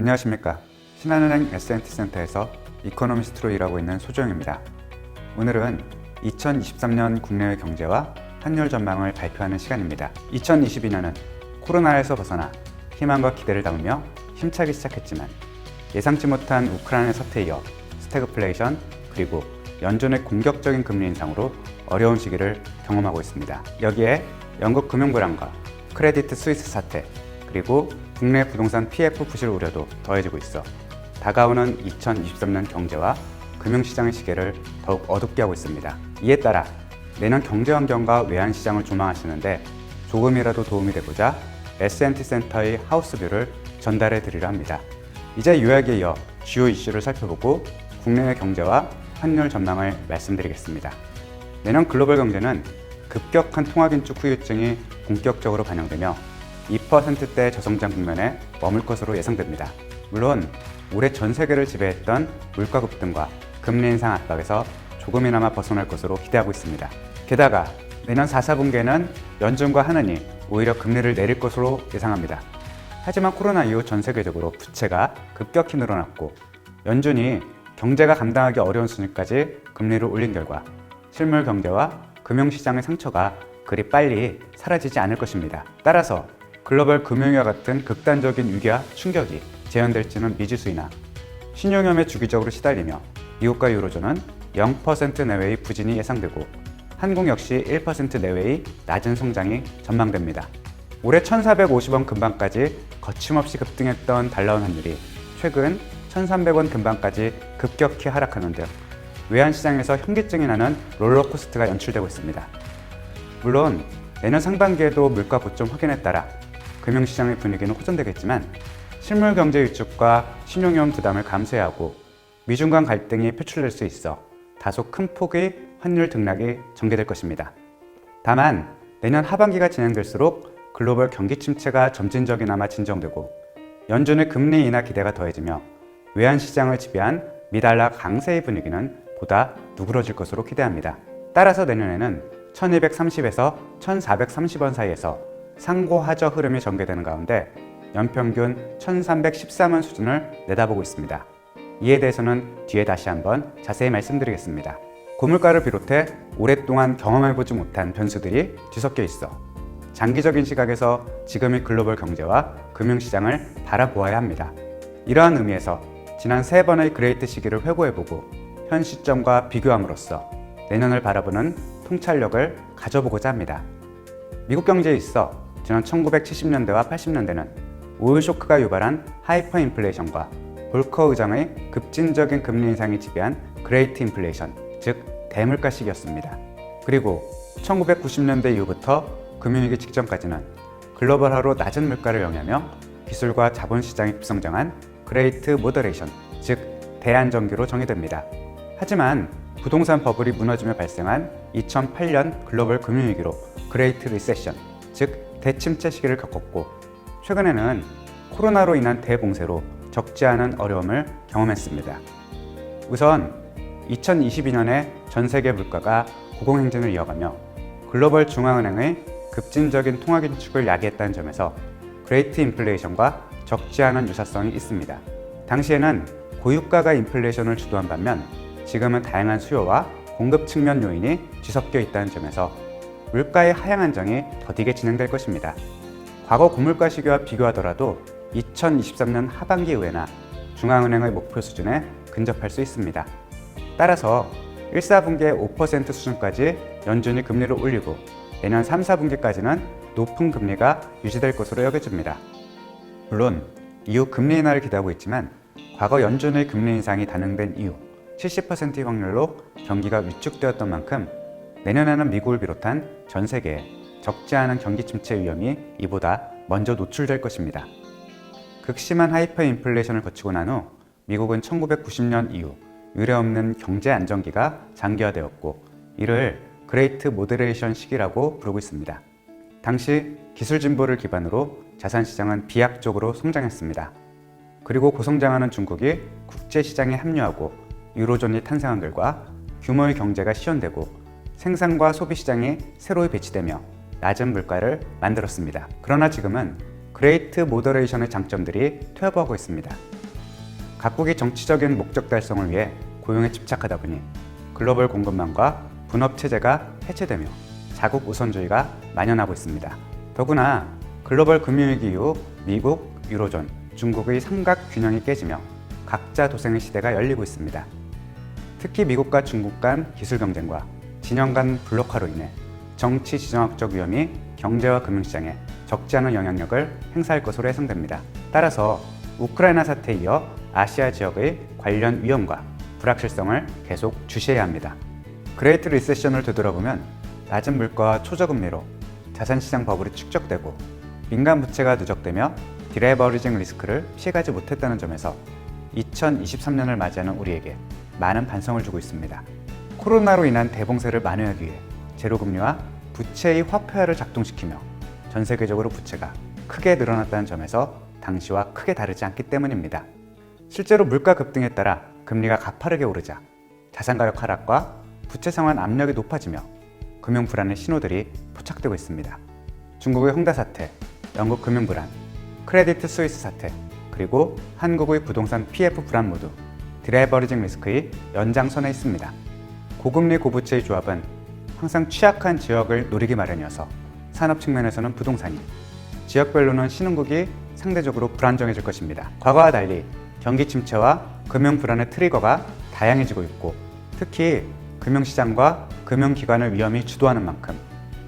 안녕하십니까. 신한은행 S&T 센터에서 이코노미스트로 일하고 있는 소정입니다. 오늘은 2023년 국내외 경제와 환율 전망을 발표하는 시간입니다. 2022년은 코로나에서 벗어나 희망과 기대를 담으며 힘차게 시작했지만 예상치 못한 우크라이나 사태에 이어 스태그플레이션 그리고 연준의 공격적인 금리 인상으로 어려운 시기를 경험하고 있습니다. 여기에 영국 금융불안과 크레디트 스위스 사태 그리고 국내 부동산 PF 부실 우려도 더해지고 있어 다가오는 2023년 경제와 금융시장의 시계를 더욱 어둡게 하고 있습니다. 이에 따라 내년 경제 환경과 외환 시장을 조망하시는데 조금이라도 도움이 되고자 S&T 센터의 하우스뷰를 전달해 드리려 합니다. 이제 요약에 이어 주요 이슈를 살펴보고 국내외 경제와 환율 전망을 말씀드리겠습니다. 내년 글로벌 경제는 급격한 통화 긴축 후유증이 본격적으로 반영되며 2%대 저성장 국면에 머물 것으로 예상됩니다. 물론 올해 전 세계를 지배했던 물가 급등과 금리 인상 압박에서 조금이나마 벗어날 것으로 기대하고 있습니다. 게다가 내년 4, 4분기에는 연준과 하느니 오히려 금리를 내릴 것으로 예상합니다. 하지만 코로나 이후 전 세계적으로 부채가 급격히 늘어났고 연준이 경제가 감당하기 어려운 수준까지 금리를 올린 결과 실물 경제와 금융시장의 상처가 그리 빨리 사라지지 않을 것입니다. 따라서 글로벌 금융위와 같은 극단적인 위기와 충격이 재현될지는 미지수이나 신용위험에 주기적으로 시달리며 미국과 유로존은 0% 내외의 부진이 예상되고 한국 역시 1% 내외의 낮은 성장이 전망됩니다. 올해 1,450원 근방까지 거침없이 급등했던 달러원 환율이 최근 1,300원 근방까지 급격히 하락하는 등 외환시장에서 현기증이 나는 롤러코스터가 연출되고 있습니다. 물론 내년 상반기에도 물가 고점 확인에 따라 금융시장의 분위기는 호전되겠지만 실물 경제 위축과 신용위험 부담을 감수해야 하고 미중 간 갈등이 표출될 수 있어 다소 큰 폭의 환율 등락이 전개될 것입니다. 다만 내년 하반기가 진행될수록 글로벌 경기 침체가 점진적이나마 진정되고 연준의 금리 인하 기대가 더해지며 외환시장을 지배한 미달러 강세의 분위기는 보다 누그러질 것으로 기대합니다. 따라서 내년에는 1230에서 1430원 사이에서 상고하저 흐름이 전개되는 가운데 연평균 1313원 수준을 내다보고 있습니다. 이에 대해서는 뒤에 다시 한번 자세히 말씀드리겠습니다. 고물가를 비롯해 오랫동안 경험해보지 못한 변수들이 뒤섞여 있어 장기적인 시각에서 지금의 글로벌 경제와 금융시장을 바라보아야 합니다. 이러한 의미에서 지난 3번의 그레이트 시기를 회고해보고 현 시점과 비교함으로써 내년을 바라보는 통찰력을 가져보고자 합니다. 미국 경제에 있어 지난 1970년대와 80년대는 오일 쇼크가 유발한 하이퍼 인플레이션과 볼커 의장의 급진적인 금리 인상이 지배한 그레이트 인플레이션, 즉 대물가 시기였습니다. 그리고 1990년대 이후부터 금융위기 직전까지는 글로벌화로 낮은 물가를 영위하며 기술과 자본시장이 급성장한 그레이트 모더레이션, 즉 대안정기로 정의됩니다. 하지만 부동산 버블이 무너지며 발생한 2008년 글로벌 금융위기로 그레이트 리세션, 즉 대침체 시기를 겪었고 최근에는 코로나로 인한 대봉쇄로 적지 않은 어려움을 경험했습니다. 우선 2022년에 전 세계 물가가 고공행진을 이어가며 글로벌 중앙은행의 급진적인 통화 긴축을 야기했다는 점에서 그레이트 인플레이션과 적지 않은 유사성이 있습니다. 당시에는 고유가가 인플레이션을 주도한 반면 지금은 다양한 수요와 공급 측면 요인이 뒤섞여 있다는 점에서 물가의 하향 안정이 더디게 진행될 것입니다. 과거 고물가 시기와 비교하더라도 2023년 하반기 이후에나 중앙은행의 목표 수준에 근접할 수 있습니다. 따라서 1, 4분기에 5% 수준까지 연준이 금리를 올리고 내년 3, 4분기까지는 높은 금리가 유지될 것으로 여겨집니다. 물론 이후 금리 인하를 기대하고 있지만 과거 연준의 금리 인상이 단행된 이후 70%의 확률로 경기가 위축되었던 만큼 내년에는 미국을 비롯한 전 세계에 적지 않은 경기 침체 위험이 이보다 먼저 노출될 것입니다. 극심한 하이퍼 인플레이션을 거치고 난 후 미국은 1990년 이후 유례없는 경제 안정기가 장기화되었고 이를 그레이트 모더레이션 시기라고 부르고 있습니다. 당시 기술 진보를 기반으로 자산 시장은 비약적으로 성장했습니다. 그리고 고성장하는 중국이 국제 시장에 합류하고 유로존이 탄생한 결과 규모의 경제가 시현되고 생산과 소비 시장이 새로이 배치되며 낮은 물가를 만들었습니다. 그러나 지금은 그레이트 모더레이션의 장점들이 퇴보하고 있습니다. 각국이 정치적인 목적 달성을 위해 고용에 집착하다 보니 글로벌 공급망과 분업 체제가 해체되며 자국 우선주의가 만연하고 있습니다. 더구나 글로벌 금융위기 이후 미국, 유로존, 중국의 삼각 균형이 깨지며 각자 도생의 시대가 열리고 있습니다. 특히 미국과 중국 간 기술 경쟁과 진영 간 블록화로 인해 정치 지정학적 위험이 경제와 금융시장에 적지 않은 영향력을 행사할 것으로 예상됩니다. 따라서 우크라이나 사태에 이어 아시아 지역의 관련 위험과 불확실성을 계속 주시해야 합니다. 그레이트 리세션을 되돌아보면 낮은 물가와 초저금리로 자산시장 버블이 축적되고 민간 부채가 누적되며 디레버리징 리스크를 피해가지 못했다는 점에서 2023년을 맞이하는 우리에게 많은 반성을 주고 있습니다. 코로나로 인한 대봉쇄를 만회하기 위해 제로금리와 부채의 화폐화를 작동시키며 전 세계적으로 부채가 크게 늘어났다는 점에서 당시와 크게 다르지 않기 때문입니다. 실제로 물가 급등에 따라 금리가 가파르게 오르자 자산가격 하락과 부채 상환 압력이 높아지며 금융 불안의 신호들이 포착되고 있습니다. 중국의 홍다 사태, 영국 금융 불안, 크레디트 스위스 사태, 그리고 한국의 부동산 PF 불안 모두 디레버리징 리스크의 연장선에 있습니다. 고금리 고부채의 조합은 항상 취약한 지역을 노리기 마련이어서 산업 측면에서는 부동산이, 지역별로는 신흥국이 상대적으로 불안정해질 것입니다. 과거와 달리 경기 침체와 금융 불안의 트리거가 다양해지고 있고 특히 금융시장과 금융기관의 위험이 주도하는 만큼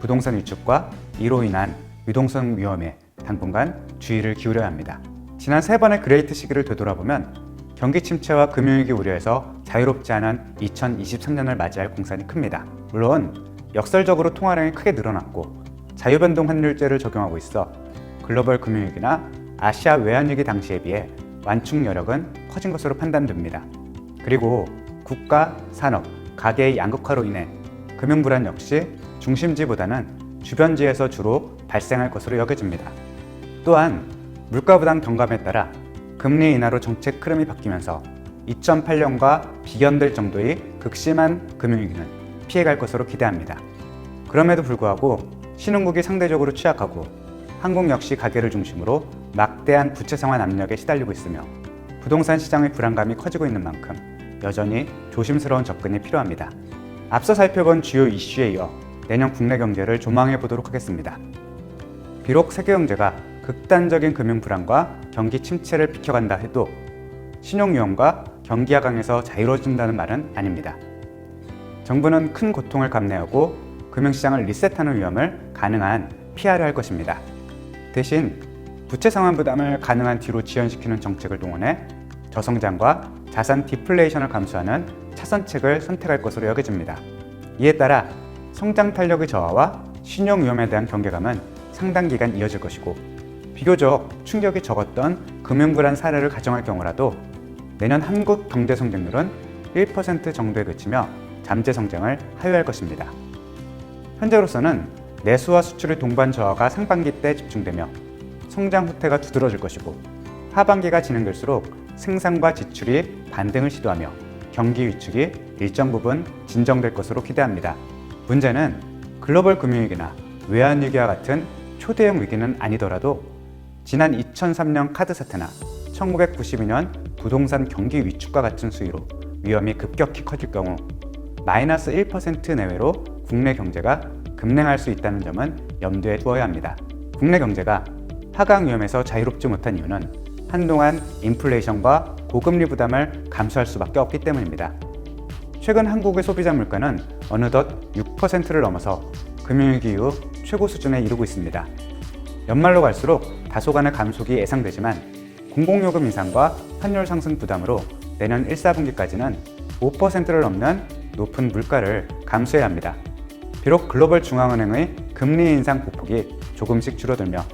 부동산 위축과 이로 인한 유동성 위험에 당분간 주의를 기울여야 합니다. 지난 3번의 그레이트 시기를 되돌아보면 경기 침체와 금융위기 우려에서 자유롭지 않은 2023년을 맞이할 공산이 큽니다. 물론 역설적으로 통화량이 크게 늘어났고 자유변동 환율제를 적용하고 있어 글로벌 금융위기나 아시아 외환위기 당시에 비해 완충 여력은 커진 것으로 판단됩니다. 그리고 국가, 산업, 가계의 양극화로 인해 금융 불안 역시 중심지보다는 주변지에서 주로 발생할 것으로 여겨집니다. 또한 물가 부담 경감에 따라 금리 인하로 정책 흐름이 바뀌면서 2008년과 비견될 정도의 극심한 금융위기는 피해갈 것으로 기대합니다. 그럼에도 불구하고 신흥국이 상대적으로 취약하고 한국 역시 가계를 중심으로 막대한 부채 상환 압력에 시달리고 있으며 부동산 시장의 불안감이 커지고 있는 만큼 여전히 조심스러운 접근이 필요합니다. 앞서 살펴본 주요 이슈에 이어 내년 국내 경제를 조망해 보도록 하겠습니다. 비록 세계 경제가 극단적인 금융 불안과 경기 침체를 비켜간다 해도 신용위험과 경기 하강에서 자유로워진다는 말은 아닙니다. 정부는 큰 고통을 감내하고 금융시장을 리셋하는 위험을 가능한 피하려 할 것입니다. 대신 부채 상환 부담을 가능한 뒤로 지연시키는 정책을 동원해 저성장과 자산 디플레이션을 감수하는 차선책을 선택할 것으로 여겨집니다. 이에 따라 성장 탄력의 저하와 신용 위험에 대한 경계감은 상당 기간 이어질 것이고 비교적 충격이 적었던 금융불안 사례를 가정할 경우라도 내년 한국 경제 성장률은 1% 정도에 그치며 잠재 성장을 하회할 것입니다. 현재로서는 내수와 수출의 동반 저하가 상반기 때 집중되며 성장 후퇴가 두드러질 것이고 하반기가 진행될수록 생산과 지출이 반등을 시도하며 경기 위축이 일정 부분 진정될 것으로 기대합니다. 문제는 글로벌 금융위기나 외환위기와 같은 초대형 위기는 아니더라도 지난 2003년 카드 사태나 1992년 부동산 경기 위축과 같은 수위로 위험이 급격히 커질 경우 마이너스 1% 내외로 국내 경제가 급냉할 수 있다는 점은 염두에 두어야 합니다. 국내 경제가 하강 위험에서 자유롭지 못한 이유는 한동안 인플레이션과 고금리 부담을 감수할 수밖에 없기 때문입니다. 최근 한국의 소비자 물가는 어느덧 6%를 넘어서 금융위기 이후 최고 수준에 이르고 있습니다. 연말로 갈수록 다소간의 감속이 예상되지만 공공요금 인상과 환율 상승 부담으로 내년 1, 4분기까지는 5%를 넘는 높은 물가를 감수해야 합니다. 비록 글로벌 중앙은행의 금리 인상 폭폭이 조금씩 줄어들며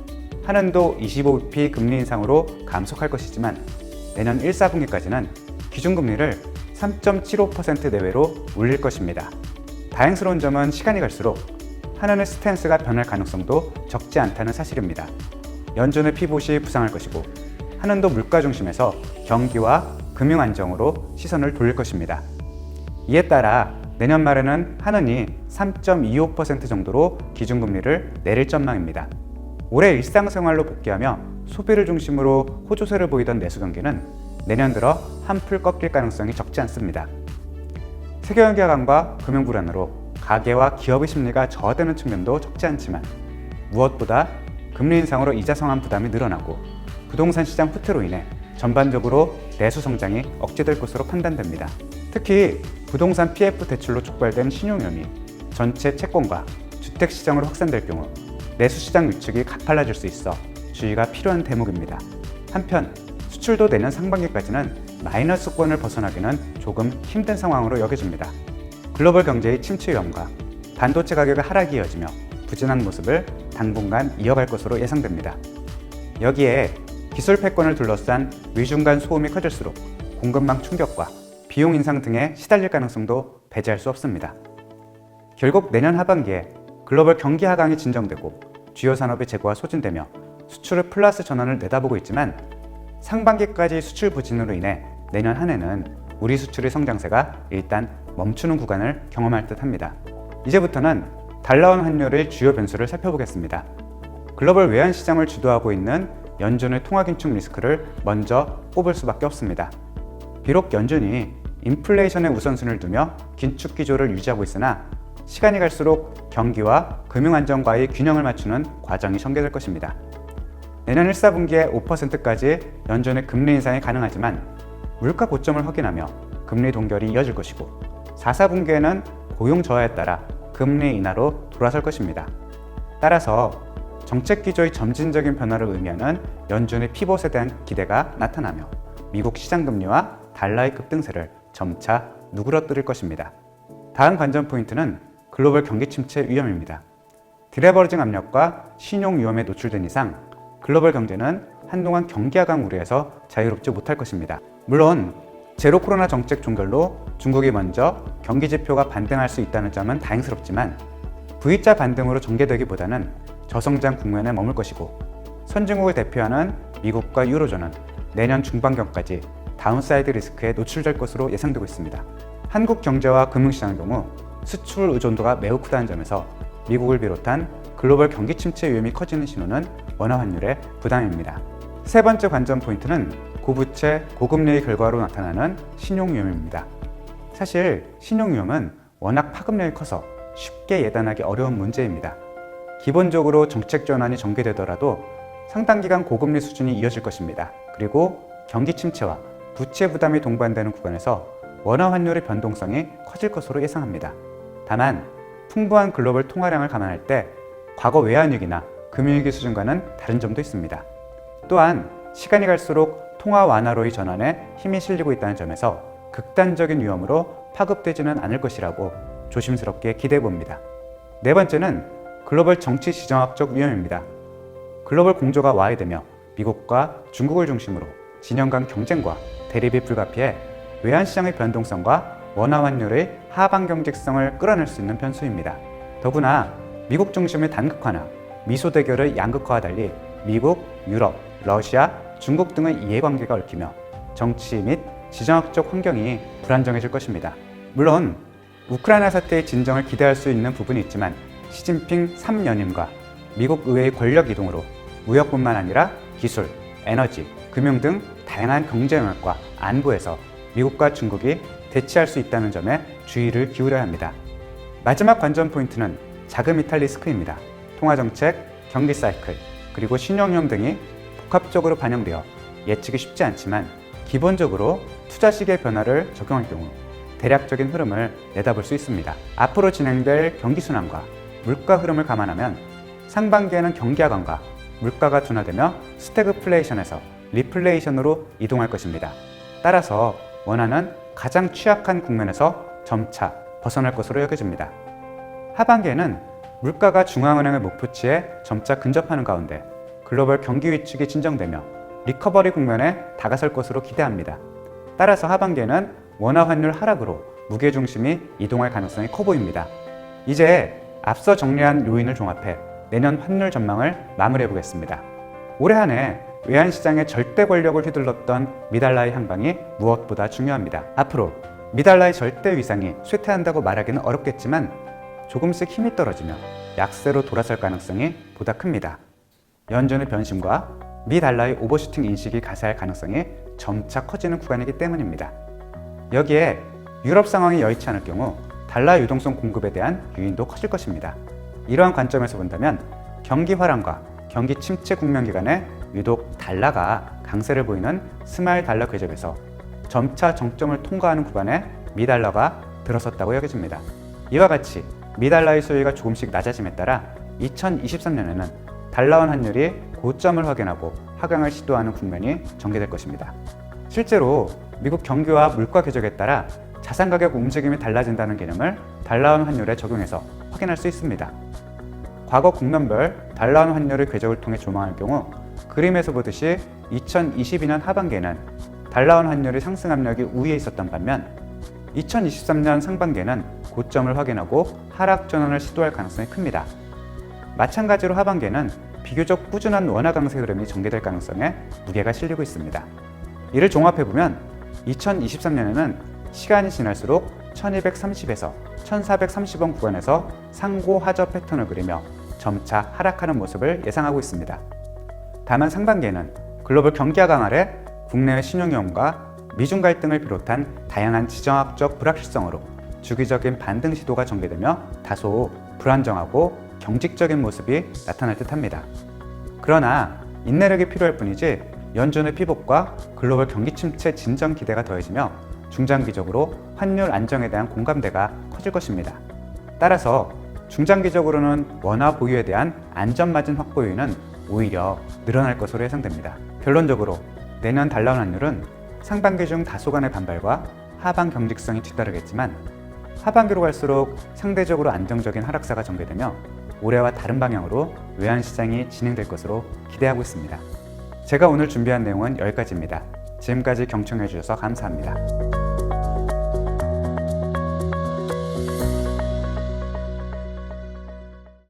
한은도 25bp 금리 인상으로 감속할 것이지만 내년 1, 4분기까지는 기준금리를 3.75% 내외로 올릴 것입니다. 다행스러운 점은 시간이 갈수록 한은의 스탠스가 변할 가능성도 적지 않다는 사실입니다. 연준의 피봇이 부상할 것이고 한은도 물가 중심에서 경기와 금융 안정으로 시선을 돌릴 것입니다. 이에 따라 내년 말에는 한은이 3.25% 정도로 기준금리를 내릴 전망입니다. 올해 일상생활로 복귀하며 소비를 중심으로 호조세를 보이던 내수 경기는 내년 들어 한풀 꺾일 가능성이 적지 않습니다. 세계 경기 하강과 금융 불안으로 가계와 기업의 심리가 저하되는 측면도 적지 않지만 무엇보다 금리 인상으로 이자 상환 부담이 늘어나고 부동산 시장 후퇴로 인해 전반적으로 내수 성장이 억제될 것으로 판단됩니다. 특히 부동산 PF 대출로 촉발된 신용위험이 전체 채권과 주택 시장으로 확산될 경우 내수 시장 위축이 가팔라질 수 있어 주의가 필요한 대목입니다. 한편 수출도 내년 상반기까지는 마이너스권을 벗어나기는 조금 힘든 상황으로 여겨집니다. 글로벌 경제의 침체 위험과 반도체 가격의 하락이 이어지며 부진한 모습을 당분간 이어갈 것으로 예상됩니다. 여기에 기술 패권을 둘러싼 위중 간 소음이 커질수록 공급망 충격과 비용 인상 등에 시달릴 가능성도 배제할 수 없습니다. 결국 내년 하반기에 글로벌 경기 하강이 진정되고 주요 산업의 재고가 소진되며 수출의 플러스 전환을 내다보고 있지만 상반기까지 수출 부진으로 인해 내년 한 해는 우리 수출의 성장세가 일단 멈추는 구간을 경험할 듯 합니다. 이제부터는 달러원 환율의 주요 변수를 살펴보겠습니다. 글로벌 외환 시장을 주도하고 있는 연준의 통화 긴축 리스크를 먼저 꼽을 수밖에 없습니다. 비록 연준이 인플레이션에 우선순위를 두며 긴축 기조를 유지하고 있으나 시간이 갈수록 경기와 금융 안정과의 균형을 맞추는 과정이 전개될 것입니다. 내년 1, 4분기에 5%까지 연준의 금리 인상이 가능하지만 물가 고점을 확인하며 금리 동결이 이어질 것이고 4, 4분기에는 고용 저하에 따라 금리 인하로 돌아설 것입니다. 따라서 정책 기조의 점진적인 변화를 의미하는 연준의 피봇에 대한 기대가 나타나며 미국 시장 금리와 달러의 급등세를 점차 누그러뜨릴 것입니다. 다음 관전 포인트는 글로벌 경기 침체 위험입니다. 디레버리징 압력과 신용 위험에 노출된 이상 글로벌 경제는 한동안 경기 하강 우려에서 자유롭지 못할 것입니다. 물론 제로 코로나 정책 종결로 중국이 먼저 경기 지표가 반등할 수 있다는 점은 다행스럽지만 V자 반등으로 전개되기보다는 저성장 국면에 머물 것이고 선진국을 대표하는 미국과 유로존은 내년 중반경까지 다운사이드 리스크에 노출될 것으로 예상되고 있습니다. 한국 경제와 금융시장의 경우 수출 의존도가 매우 크다는 점에서 미국을 비롯한 글로벌 경기 침체 위험이 커지는 신호는 원화 환율의 부담입니다. 세 번째 관전 포인트는 고부채, 고금리의 결과로 나타나는 신용 위험입니다. 사실 신용 위험은 워낙 파급력이 커서 쉽게 예단하기 어려운 문제입니다. 기본적으로 정책 전환이 전개되더라도 상당 기간 고금리 수준이 이어질 것입니다. 그리고 경기 침체와 부채 부담이 동반되는 구간에서 원화 환율의 변동성이 커질 것으로 예상합니다. 다만 풍부한 글로벌 통화량을 감안할 때 과거 외환위기나 금융위기 수준과는 다른 점도 있습니다. 또한 시간이 갈수록 통화 완화로의 전환에 힘이 실리고 있다는 점에서 극단적인 위험으로 파급되지는 않을 것이라고 조심스럽게 기대해 봅니다. 네 번째는 글로벌 정치 지정학적 위험입니다. 글로벌 공조가 와해되며 미국과 중국을 중심으로 진영 간 경쟁과 대립이 불가피해 외환시장의 변동성과 원화 환율의 하방 경직성을 끌어낼 수 있는 변수입니다. 더구나 미국 중심의 단극화나 미소 대결의 양극화와 달리 미국, 유럽, 러시아, 중국 등의 이해관계가 얽히며 정치 및 지정학적 환경이 불안정해질 것입니다. 물론 우크라이나 사태의 진정을 기대할 수 있는 부분이 있지만 시진핑 3연임과 미국 의회의 권력 이동으로 무역뿐만 아니라 기술, 에너지, 금융 등 다양한 경제 영역과 안보에서 미국과 중국이 대치할 수 있다는 점에 주의를 기울여야 합니다. 마지막 관전 포인트는 자금 이탈 리스크입니다. 통화정책, 경기 사이클, 그리고 신용위험 등이 복합적으로 반영되어 예측이 쉽지 않지만 기본적으로 투자 시기의 변화를 적용할 경우 대략적인 흐름을 내다볼 수 있습니다. 앞으로 진행될 경기 순환과 물가 흐름을 감안하면 상반기에는 경기 하강과 물가가 둔화되며 스태그플레이션에서 리플레이션으로 이동할 것입니다. 따라서 원화는 가장 취약한 국면에서 점차 벗어날 것으로 여겨집니다. 하반기에는 물가가 중앙은행의 목표치에 점차 근접하는 가운데 글로벌 경기 위축이 진정되며 리커버리 국면에 다가설 것으로 기대합니다. 따라서 하반기에는 원화 환율 하락으로 무게중심이 이동할 가능성이 커 보입니다. 이제 앞서 정리한 요인을 종합해 내년 환율 전망을 마무리해 보겠습니다. 올해 한 해 외환시장의 절대 권력을 휘둘렀던 미달러의 향방이 무엇보다 중요합니다. 앞으로 미달러의 절대 위상이 쇠퇴한다고 말하기는 어렵겠지만 조금씩 힘이 떨어지며 약세로 돌아설 가능성이 보다 큽니다. 연준의 변심과 미달러의 오버슈팅 인식이 가세할 가능성이 점차 커지는 구간이기 때문입니다. 여기에 유럽 상황이 여의치 않을 경우 달러 유동성 공급에 대한 유인도 커질 것입니다. 이러한 관점에서 본다면 경기 활황과 경기 침체 국면 기간에 유독 달러가 강세를 보이는 스마일 달러 궤적에서 점차 정점을 통과하는 구간에 미달러가 들어섰다고 여겨집니다. 이와 같이 미달러의 수요가 조금씩 낮아짐에 따라 2023년에는 달러원 환율이 고점을 확인하고 하강을 시도하는 국면이 전개될 것입니다. 실제로 미국 경기와 물가 궤적에 따라 자산 가격 움직임이 달라진다는 개념을 달러원 환율에 적용해서 확인할 수 있습니다. 과거 국면별 달러원 환율의 궤적을 통해 조망할 경우 그림에서 보듯이 2022년 하반기에는 달러원 환율의 상승 압력이 우위에 있었던 반면 2023년 상반기에는 고점을 확인하고 하락 전환을 시도할 가능성이 큽니다. 마찬가지로 하반기에는 비교적 꾸준한 원화 강세 흐름이 전개될 가능성에 무게가 실리고 있습니다. 이를 종합해보면 2023년에는 시간이 지날수록 1230에서 1430원 구간에서 상고 하저 패턴을 그리며 점차 하락하는 모습을 예상하고 있습니다. 다만 상반기에는 글로벌 경기 하강 아래 국내외 신용위험과 미중 갈등을 비롯한 다양한 지정학적 불확실성으로 주기적인 반등 시도가 전개되며 다소 불안정하고 경직적인 모습이 나타날 듯합니다. 그러나 인내력이 필요할 뿐이지 연준의 피복과 글로벌 경기 침체 진정 기대가 더해지며 중장기적으로 환율 안정에 대한 공감대가 커질 것입니다. 따라서 중장기적으로는 원화 보유에 대한 안전마진 확보 요인은 오히려 늘어날 것으로 예상됩니다. 결론적으로 내년 달러 환율은 상반기 중 다소간의 반발과 하반 경직성이 뒤따르겠지만 하반기로 갈수록 상대적으로 안정적인 하락세가 전개되며 올해와 다른 방향으로 외환시장이 진행될 것으로 기대하고 있습니다. 제가 오늘 준비한 내용은 여기까지입니다. 지금까지 경청해 주셔서 감사합니다.